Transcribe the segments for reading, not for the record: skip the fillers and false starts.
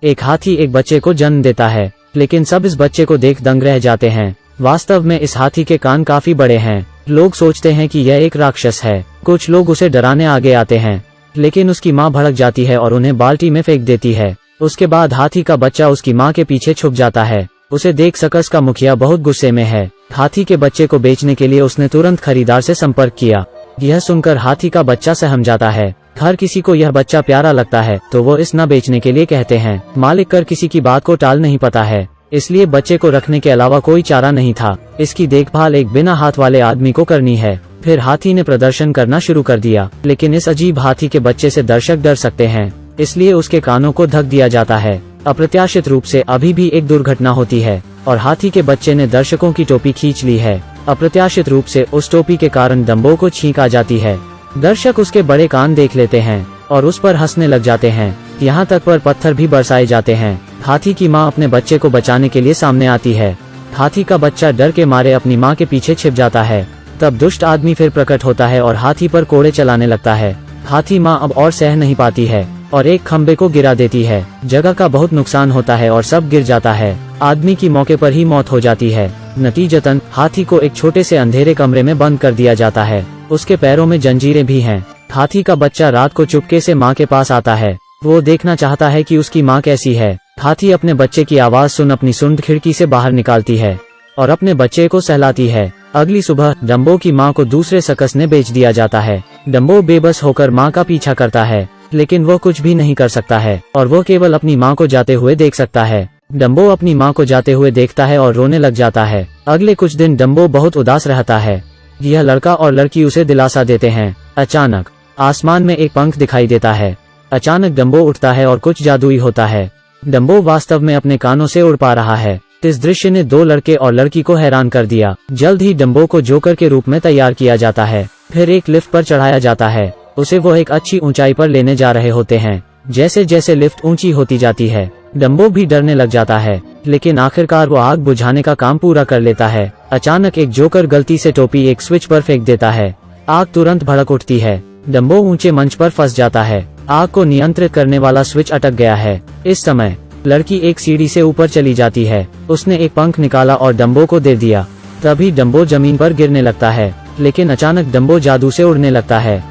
एक हाथी एक बच्चे को जन्म देता है, लेकिन सब इस बच्चे को देख दंग रह जाते हैं। वास्तव में इस हाथी के कान काफी बड़े हैं। लोग सोचते हैं कि यह एक राक्षस है। कुछ लोग उसे डराने आगे आते हैं, लेकिन उसकी माँ भड़क जाती है और उन्हें बाल्टी में फेंक देती है। उसके बाद हाथी का बच्चा उसकी माँ के पीछे छुप जाता है। उसे देख सर्कस का मुखिया बहुत गुस्से में है। हाथी के बच्चे को बेचने के लिए उसने तुरंत खरीदार से संपर्क किया। यह सुनकर हाथी का बच्चा सहम जाता है। हर किसी को यह बच्चा प्यारा लगता है, तो वो इस न बेचने के लिए कहते हैं। मालिक कर किसी की बात को टाल नहीं पाता है, इसलिए बच्चे को रखने के अलावा कोई चारा नहीं था। इसकी देखभाल एक बिना हाथ वाले आदमी को करनी है। फिर हाथी ने प्रदर्शन करना शुरू कर दिया, लेकिन इस अजीब हाथी के बच्चे से दर्शक डर सकते हैं, इसलिए उसके कानों को ढक दिया जाता है। अप्रत्याशित रूप से अभी भी एक दुर्घटना होती है और हाथी के बच्चे ने दर्शकों की टोपी खींच ली है। अप्रत्याशित रूप से उस टोपी के कारण डम्बो को छींक आ जाती है। दर्शक उसके बड़े कान देख लेते हैं और उस पर हंसने लग जाते हैं। यहाँ तक पर पत्थर भी बरसाए जाते हैं। हाथी की माँ अपने बच्चे को बचाने के लिए सामने आती है। हाथी का बच्चा डर के मारे अपनी माँ के पीछे छिप जाता है। तब दुष्ट आदमी फिर प्रकट होता है और हाथी पर कोड़े चलाने लगता है। हाथी माँ अब और सह नहीं पाती है और एक खंबे को गिरा देती है। जगह का बहुत नुकसान होता है और सब गिर जाता है। आदमी की मौके पर ही मौत हो जाती है। नतीजतन हाथी को एक छोटे से अंधेरे कमरे में बंद कर दिया जाता है। उसके पैरों में जंजीरें भी हैं। हाथी का बच्चा रात को चुपके से माँ के पास आता है। वो देखना चाहता है कि उसकी माँ कैसी है। हाथी अपने बच्चे की आवाज सुन अपनी सूंड खिड़की से बाहर निकालती है और अपने बच्चे को सहलाती है। अगली सुबह डम्बो की माँ को दूसरे सर्कस ने बेच दिया जाता है। डम्बो बेबस होकर माँ का पीछा करता है, लेकिन वो कुछ भी नहीं कर सकता है और वो केवल अपनी माँ को जाते हुए देख सकता है। डम्बो अपनी माँ को जाते हुए देखता है और रोने लग जाता है। अगले कुछ दिन डम्बो बहुत उदास रहता है। यह लड़का और लड़की उसे दिलासा देते हैं। अचानक आसमान में एक पंख दिखाई देता है। अचानक डम्बो उठता है और कुछ जादुई होता है। डम्बो वास्तव में अपने कानों से उड़ पा रहा है। इस दृश्य ने दो लड़के और लड़की को हैरान कर दिया। जल्द ही डम्बो को जोकर के रूप में तैयार किया जाता है। फिर एक लिफ्ट पर चढ़ाया जाता है। उसे वो एक अच्छी ऊंचाई पर लेने जा रहे होते हैं। जैसे जैसे लिफ्ट ऊंची होती जाती है, डम्बो भी डरने लग जाता है, लेकिन आखिरकार वो आग बुझाने का काम पूरा कर लेता है। अचानक एक जोकर गलती से टोपी एक स्विच पर फेंक देता है। आग तुरंत भड़क उठती है। डम्बो ऊंचे मंच पर फंस जाता है। आग को नियंत्रित करने वाला स्विच अटक गया है। इस समय लड़की एक सीढ़ी से ऊपर चली जाती है। उसने एक पंख निकाला और डम्बो को दे दिया। तभी डम्बो जमीन पर गिरने लगता है, लेकिन अचानक डम्बो जादू से उड़ने लगता है।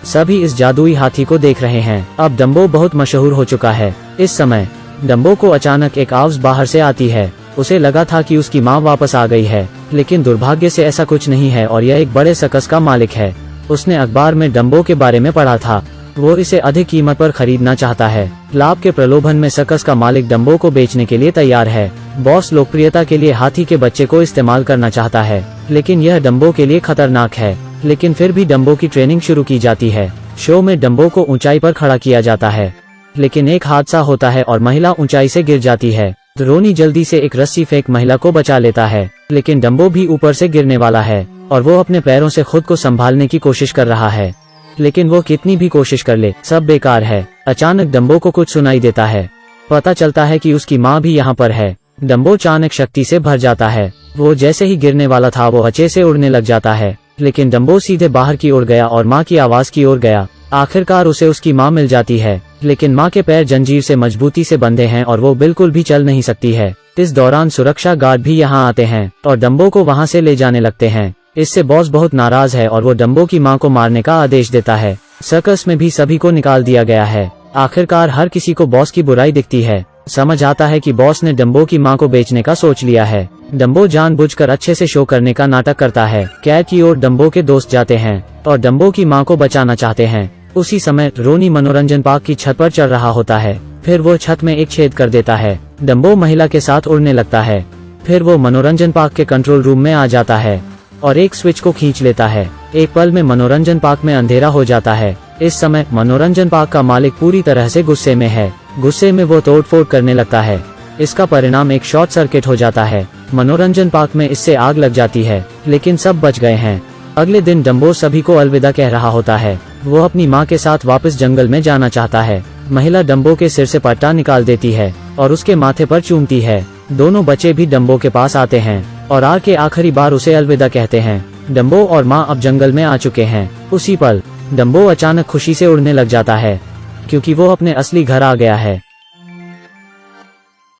सभी इस जादुई हाथी को देख रहे हैं। अब डम्बो बहुत मशहूर हो चुका है। इस समय डम्बो को अचानक एक आवाज बाहर से आती है। उसे लगा था कि उसकी माँ वापस आ गई है, लेकिन दुर्भाग्य से ऐसा कुछ नहीं है और यह एक बड़े सर्कस का मालिक है। उसने अखबार में डम्बो के बारे में पढ़ा था। वो इसे अधिक कीमत पर खरीदना चाहता है। लाभ के प्रलोभन में सर्कस का मालिक डम्बो को बेचने के लिए तैयार है। बॉस लोकप्रियता के लिए हाथी के बच्चे को इस्तेमाल करना चाहता है, लेकिन यह डम्बो के लिए खतरनाक है। लेकिन फिर भी डम्बो की ट्रेनिंग शुरू की जाती है। शो में डम्बो को ऊंचाई पर खड़ा किया जाता है, लेकिन एक हादसा होता है और महिला ऊंचाई से गिर जाती है। रोनी जल्दी से एक रस्सी फेंक महिला को बचा लेता है, लेकिन डम्बो भी ऊपर से गिरने वाला है और वो अपने पैरों से खुद को संभालने की कोशिश कर रहा है, लेकिन वो कितनी भी कोशिश कर ले सब बेकार है। अचानक डम्बो को कुछ सुनाई देता है। पता चलता है कि उसकी माँ भी यहाँ पर है। डम्बो अचानक शक्ति से भर जाता है। वो जैसे ही गिरने वाला था वो अच्छे से उड़ने लग जाता है, लेकिन डम्बो सीधे बाहर की ओर गया और माँ की आवाज की ओर गया। आखिरकार उसे उसकी माँ मिल जाती है, लेकिन माँ के पैर जंजीर से मजबूती से बंधे हैं और वो बिल्कुल भी चल नहीं सकती है। इस दौरान सुरक्षा गार्ड भी यहाँ आते हैं और डम्बो को वहाँ से ले जाने लगते हैं। इससे बॉस बहुत नाराज है और वो डम्बो की माँ को मारने का आदेश देता है। सर्कस में भी सभी को निकाल दिया गया है। आखिरकार हर किसी को बॉस की बुराई दिखती है। समझ आता है कि बॉस ने डम्बो की माँ को बेचने का सोच लिया है। डम्बो जानबूझकर अच्छे से शो करने का नाटक करता है। कैद की ओर डम्बो के दोस्त जाते हैं और डम्बो की माँ को बचाना चाहते हैं। उसी समय रोनी मनोरंजन पार्क की छत पर चढ़ रहा होता है। फिर वो छत में एक छेद कर देता है। डम्बो महिला के साथ उड़ने लगता है। फिर वो मनोरंजन पार्क के कंट्रोल रूम में आ जाता है और एक स्विच को खींच लेता है। एक पल में मनोरंजन पार्क में अंधेरा हो जाता है। इस समय मनोरंजन पार्क का मालिक पूरी तरह से गुस्से में है। गुस्से में वो तोड़फोड़ करने लगता है। इसका परिणाम एक शॉर्ट सर्किट हो जाता है। मनोरंजन पार्क में इससे आग लग जाती है, लेकिन सब बच गए हैं। अगले दिन डम्बो सभी को अलविदा कह रहा होता है। वो अपनी माँ के साथ वापस जंगल में जाना चाहता है। महिला डम्बो के सिर से पट्टा निकाल देती है और उसके माथे पर चूमती है। दोनों बच्चे भी डम्बो के पास आते हैं और आके आखिरी बार उसे अलविदा कहते हैं। डम्बो और माँ अब जंगल में आ चुके हैं। उसी पल डम्बो अचानक खुशी से उड़ने लग जाता है, क्योंकि वो अपने असली घर आ गया है।